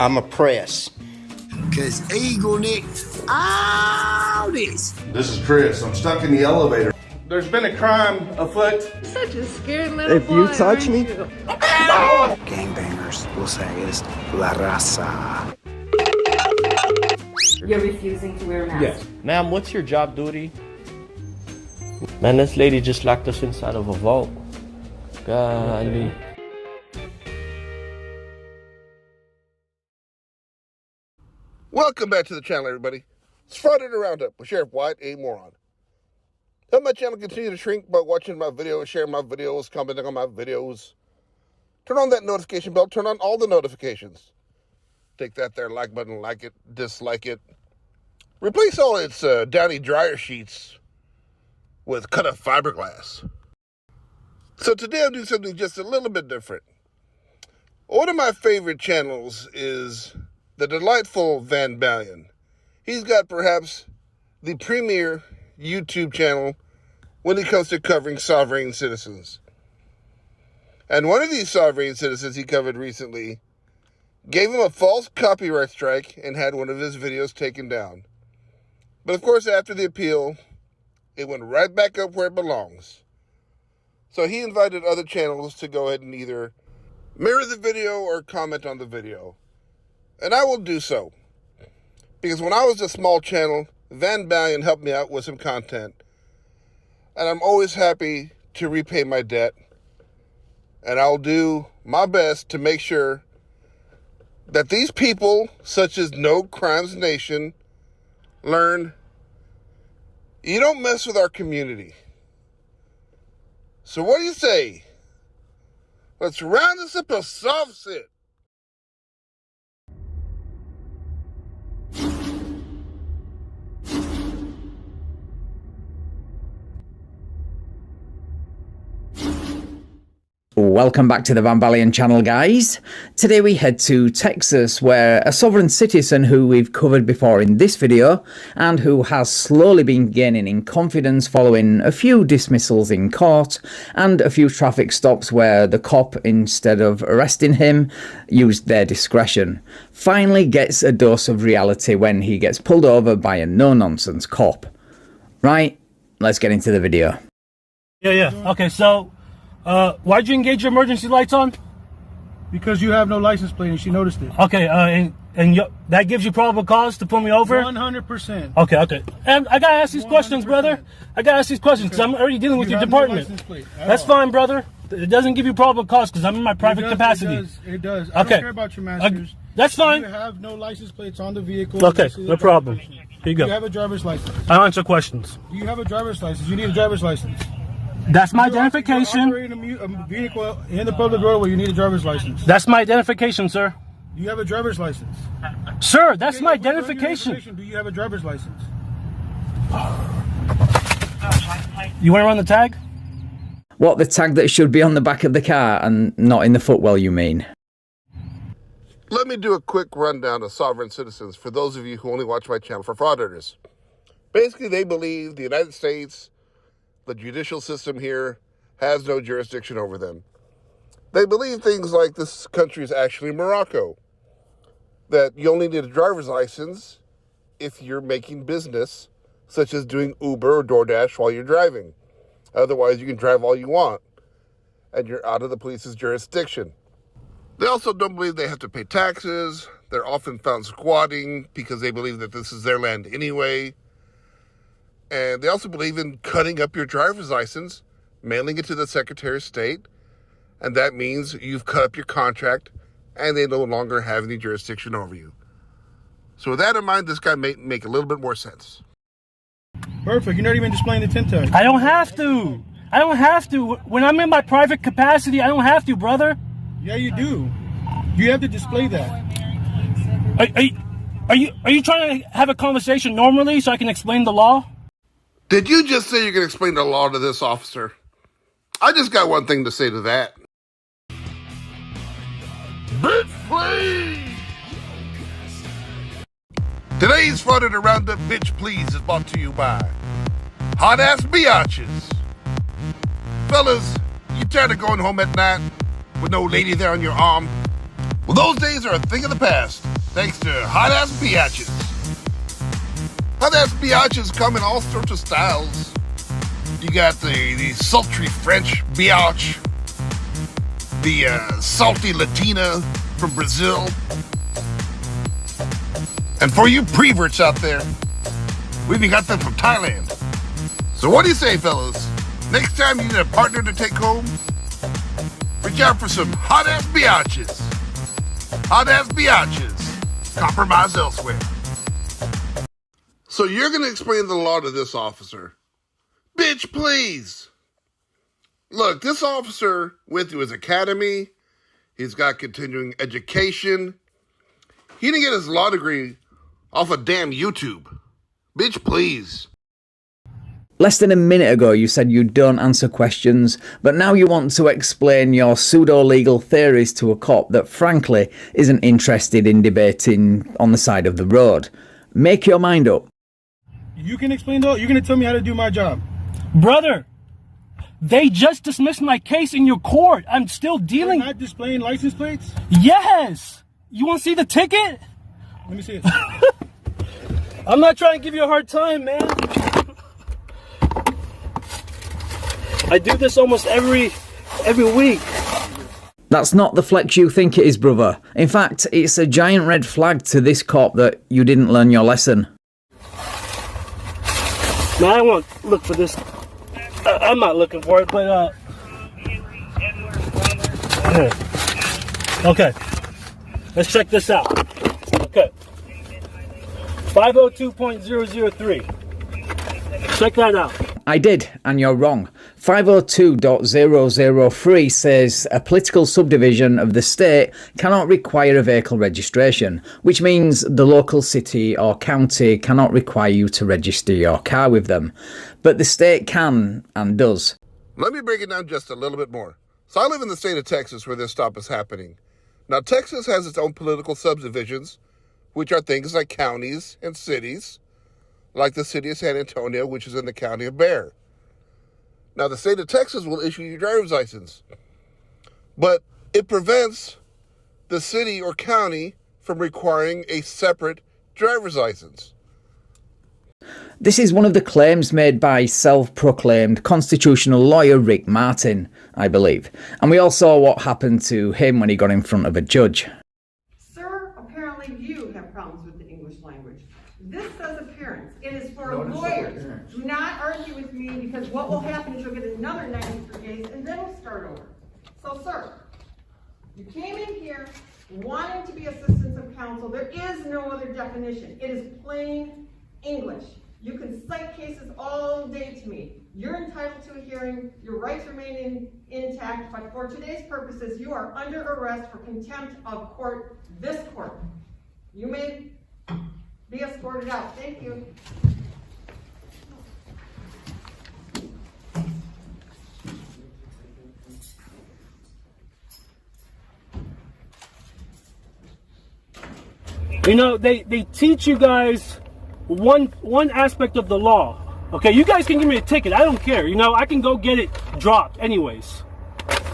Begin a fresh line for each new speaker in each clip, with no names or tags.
I'm a press.
Cause Eagle Nick, all this.
This is Chris. I'm stuck in the elevator.
There's been a crime afoot.
Such a scared little boy.
If you touch me,
Gangbangers will say it's La Raza.
You're refusing to wear a mask.
Yes. Ma'am, what's your job duty? Man, this lady just locked us inside of a vault. Golly.
Welcome back to the channel, everybody. It's Friday the Roundup with Sheriff White, a moron. Help my channel continue to shrink by watching my videos, sharing my videos, commenting on my videos. Turn on that notification bell. Turn on all the notifications. Take that there like button, like it, dislike it. Replace all its downy dryer sheets with cut-up fiberglass. So today I'm doing something just a little bit different. One of my favorite channels is the delightful Balion. He's got perhaps the premier YouTube channel when it comes to covering sovereign citizens. And one of these sovereign citizens he covered recently gave him a false copyright strike and had one of his videos taken down. But of course, after the appeal, it went right back up where it belongs. So he invited other channels to go ahead and either mirror the video or comment on the video. And I will do so. Because when I was a small channel, Balion helped me out with some content. And I'm always happy to repay my debt. And I'll do my best to make sure that these people, such as No Crimes Nation, learn you don't mess with our community. So what do you say? Let's round this up a SovCit.
Welcome back to the Balion channel, guys. Today we head to Texas, where a sovereign citizen who we've covered before in this video and who has slowly been gaining in confidence following a few dismissals in court and a few traffic stops where the cop, instead of arresting him, used their discretion, finally gets a dose of reality when he gets pulled over by a no-nonsense cop. Right, let's get into the video.
Yeah. Okay, so why'd you engage your emergency lights on?
Because you have no license plate and she noticed it.
Okay, and that gives you probable cause to pull me over?
100%.
Okay. And I gotta ask these questions, brother. I gotta ask these questions because I'm already dealing with your department. That's fine, brother. It doesn't give you probable cause because I'm in my private capacity.
It does. I don't care about your masters.
That's fine.
You have no license plates on the vehicle.
Okay, no problem. Here you go.
Do you have a driver's license?
I answer questions.
Do you have a driver's license? You need a driver's license.
That's my identification.
You're operating a vehicle in the public roadway, you need a driver's license.
That's my identification, sir.
Do you have a driver's license?
Sir, that's my identification.
Do you have a driver's license?
You want to run the tag?
What, the tag that should be on the back of the car and not in the footwell, you mean?
Let me do a quick rundown of sovereign citizens for those of you who only watch my channel for fraudsters. Basically, they believe the United States, the judicial system here, has no jurisdiction over them. They believe things like this country is actually Morocco, that you only need a driver's license if you're making business, such as doing Uber or DoorDash while you're driving. Otherwise, you can drive all you want, and you're out of the police's jurisdiction. They also don't believe they have to pay taxes. They're often found squatting because they believe that this is their land anyway. And they also believe in cutting up your driver's license, mailing it to the Secretary of State, and that means you've cut up your contract and they no longer have any jurisdiction over you. So with that in mind, this guy may make a little bit more sense.
Perfect. You're not even displaying the tint tag.
I don't have to. When I'm in my private capacity, I don't have to, brother.
Yeah, you do. You have to display that.
Are you trying to have a conversation normally so I can explain the law?
Did you just say you can explain the law to this officer? I just got one thing to say to that. Bitch, please! Today's Friday the Roundup Bitch Please is brought to you by Hot Ass Biatches. Fellas, you tired of going home at night with no lady there on your arm? Well, those days are a thing of the past. thanks to hot-ass biatches. Hot-ass biatches come in all sorts of styles. You got the sultry French biatch, the salty Latina from Brazil. And for you preverts out there, we even got them from Thailand. So what do you say, fellas? Next time you need a partner to take home, reach out for some hot-ass biatches. Hot-ass biatches. Compromise elsewhere. So you're going to explain the law to this officer. Bitch, please. Look, this officer went through his academy. He's got continuing education. He didn't get his law degree off of damn YouTube. Bitch, please.
Less than a minute ago you said you don't answer questions, but now you want to explain your pseudo-legal theories to a cop that frankly isn't interested in debating on the side of the road. Make your mind up.
You can explain though? You're going to tell me how to do my job.
Brother, they just dismissed my case in your court. I'm still dealing.
You're not displaying license plates?
Yes. You want to see the ticket?
Let me see it.
I'm not trying to give you a hard time, man. I do this almost every week.
That's not the flex you think it is, brother. In fact, it's a giant red flag to this cop that you didn't learn your lesson.
Now I won't look for this. I'm not looking for it, but okay. Let's check this out. Okay. 502.003. Check that out.
I did, and you're wrong. 502.003 says a political subdivision of the state cannot require a vehicle registration, which means the local city or county cannot require you to register your car with them. But the state can and does.
Let me break it down just a little bit more. So I live in the state of Texas where this stop is happening. Now, Texas has its own political subdivisions, which are things like counties and cities, like the city of San Antonio, which is in the county of Bexar. Now, the state of Texas will issue your driver's license, but it prevents the city or county from requiring a separate driver's license.
This is one of the claims made by self-proclaimed constitutional lawyer Rick Martin, I believe. And we all saw what happened to him when he got in front of a judge.
Sir, apparently you have problems with the English language. This says appearance. It is for lawyers. Do not argue with me, because what will happen is you'll get another 93 days and then we'll start over. So, sir, you came in here wanting to be assistance of counsel. There is no other definition. It is plain English. You can cite cases all day to me. You're entitled to a hearing. Your rights remain intact. But for today's purposes, you are under arrest for contempt of court, this court. You may be escorted out. Thank you.
You know, they teach you guys one aspect of the law. Okay, you guys can give me a ticket. I don't care. You know, I can go get it dropped anyways.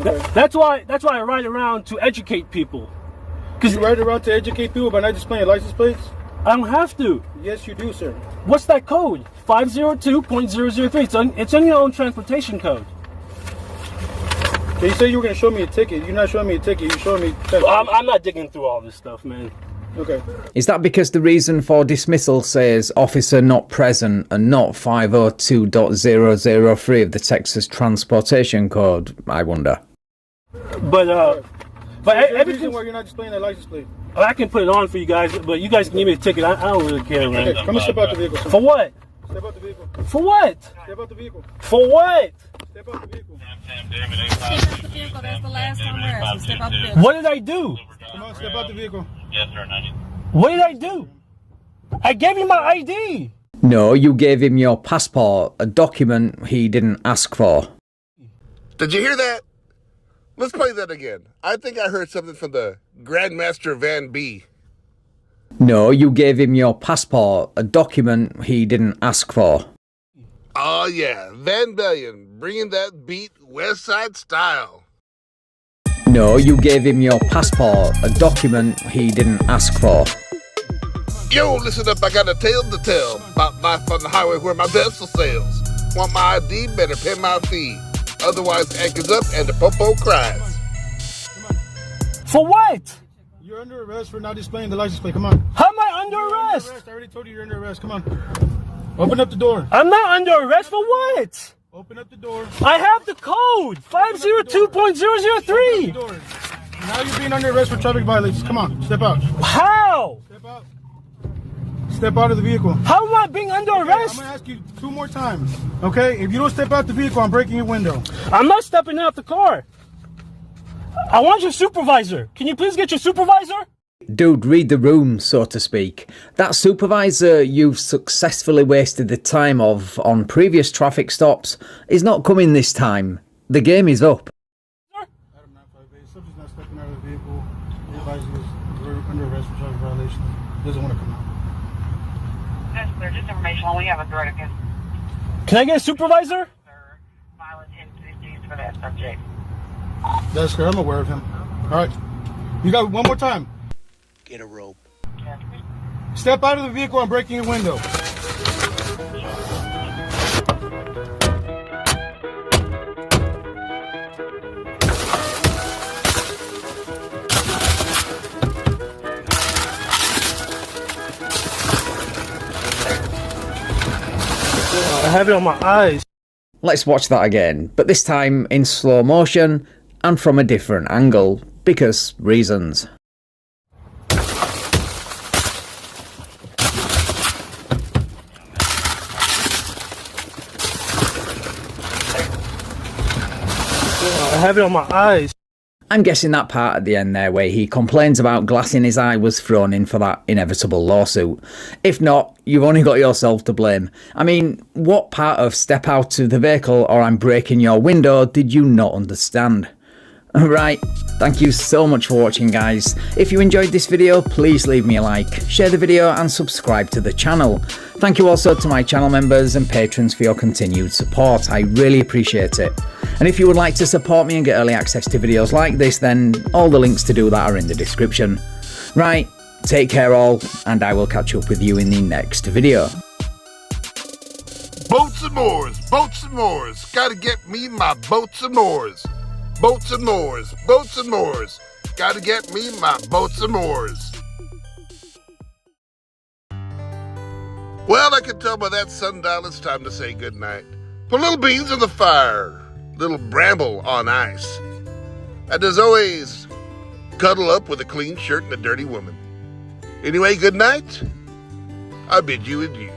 That's why I ride around to educate people.
You ride around to educate people by not displaying license plates?
I don't have to.
Yes, you do, sir.
What's that code? 502.003. It's on your own transportation code.
Okay, you said you were going to show me a ticket. You're not showing me a ticket. You're showing me...
I'm not digging through all this stuff, man.
Okay.
Is that because the reason for dismissal says officer not present and not 502.003 of the Texas Transportation Code, I wonder?
But
every reason why you're not displaying that license plate?
I can put it on for you guys, but you guys can give me a ticket. I don't really care, man.
Okay, come and step out the vehicle. Sir.
For what?
Step out the vehicle.
For what?
Step out the vehicle.
For what?
Step out the vehicle.
Step out the vehicle. That's the last time we're asking. Step out the vehicle.
What did I do?
Come on, step out the vehicle.
Yes, sir, 90.
What did I do? I gave you my ID.
No, you gave him your passport, a document he didn't ask for.
Did you hear that? Let's play that again. I think I heard something from the Grandmaster Van B.
No, you gave him your passport, a document he didn't ask for.
Oh yeah, Van Balion, bringing that beat West Side style.
No, you gave him your passport, a document he didn't ask for.
Yo, listen up, I got a tale to tell about life on the highway where my vessel sails. Want my ID, better pay my fee. Otherwise, anchor's up and the popo cries.
For what?
You're under arrest for not displaying the license plate. Come on.
How am I under arrest?
I already told you you're under arrest. Come on. Open up the door.
I'm not under arrest for what?
Open up the door.
I have the code 502.003.
Now you're being under arrest for traffic violations. Come on, step out.
How?
Step out. Step out of the vehicle.
How am I being under arrest?
I'm gonna ask you 2 more times. Okay? If you don't step out the vehicle, I'm breaking your window.
I'm not stepping out the car. I want your supervisor. Can you please get your supervisor?
Dude, read the room, so to speak. That supervisor you've successfully wasted the time of on previous traffic stops is not coming this time. The game is up.
Adam 958, subject's not stepping out of the vehicle. The advisor is under arrest for traffic violation. Doesn't want to come out.
That's clear. Just information. We have a threat against
Can I get a supervisor?
violent entities for that subject.
That's clear. I'm aware of him. All right. You got one more time.
Get a rope.
Step out of the vehicle. I'm breaking your window.
I have it on my eyes.
Let's watch that again, but this time in slow motion and from a different angle, because reasons.
I have it on my eyes.
I'm guessing that part at the end there where he complains about glass in his eye was thrown in for that inevitable lawsuit. If not, you've only got yourself to blame. I mean, what part of step out of the vehicle or I'm breaking your window did you not understand? Right, thank you so much for watching, guys. If you enjoyed this video, please leave me a like, share the video and subscribe to the channel. Thank you also to my channel members and patrons for your continued support. I really appreciate it. And if you would like to support me and get early access to videos like this, then all the links to do that are in the description. Right, take care all, and I will catch up with you in the next video.
Boats and moors, boats and moors. Gotta get me my boats and moors. Boats and moors, boats and moors. Gotta get me my boats and moors. Well, I can tell by that sundial it's time to say goodnight. Put little beans in the fire, little bramble on ice. And as always, cuddle up with a clean shirt and a dirty woman. Anyway, good night. I bid you adieu.